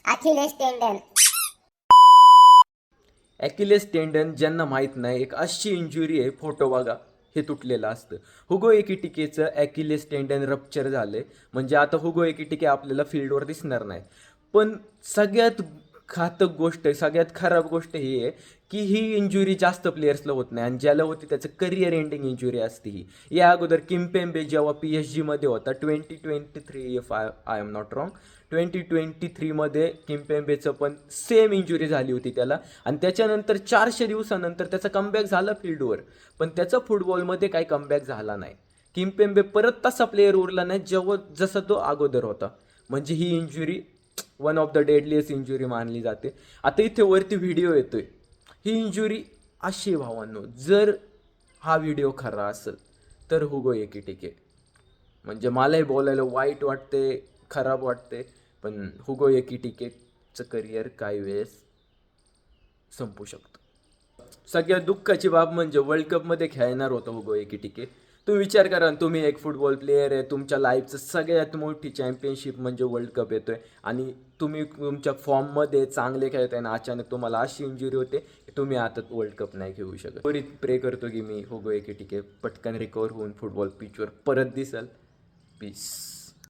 अखिलेश टेंडन. ॲकिलेस टेंडन ज्यांना माहीत नाही, एक अशी इंजुरी आहे, फोटो बघा, हे तुटलेलं असतं. हुगो एकिटिकेचं ॲकिलेस टेंडन रप्चर झालं म्हणजे आता हुगो एकिटिके आपल्याला फील्डवर दिसणार नाही. पण सगळ्यात घातक गोष्ट, सगळ्यात खराब गोष्ट ही आहे की ही इंजुरी जास्त प्लेयर्सला होत नाही आणि ज्याला होती त्याचं करिअर एंडिंग इंजुरी असते ही. या अगोदर किम्पेम्बे जेव्हा PSG मध्ये होता 2023, if I am not wrong, 2023मध्ये किम्पेम्बेचं पण सेम इंजुरी झाली होती त्याला आणि त्याच्यानंतर 400 दिवसानंतर त्याचा कमबॅक झाला फील्डवर, पण त्याचा फुटबॉलमध्ये काही कमबॅक झाला नाही. किम्पेम्बे परत तसा प्लेअर उरला नाही जेव्हा जसा तो अगोदर होता. म्हणजे ही injury one of the deadliest injury मानली जाते. आता इथे वरती व्हिडिओ येतोय. ही इंजुरी अशी आहे भावांनो, जर हा व्हिडिओ खरा असेल तर हुगो एकिटिके, म्हणजे मलाही बोलायला वाईट वाटते, खराब वाटते, पण हुगो एकिटिकेचं करिअर काही वेळेस संपू शकतं. सगळ्यात दुःखाची बाब म्हणजे वर्ल्ड कपमध्ये खेळणार होता हुगो एकिटिके. तुम्ही विचार करा ना, तुम्ही एक फुटबॉल प्लेयर आहे, तुमच्या लाईफचं सगळ्यात मोठी चॅम्पियनशिप म्हणजे वर्ल्ड कप येतोय आणि तुम्ही तुमच्या फॉर्ममध्ये चांगले खेळताय आणि अचानक तुम्हाला अशी इंजुरी होते की तुम्ही आता वर्ल्ड कप नाही खेळू शकत. त्वरित प्रे करतो की मी हुगो एकिटिके पटकन रिकवर होऊन फुटबॉल पिचवर परत दिसल. पीस.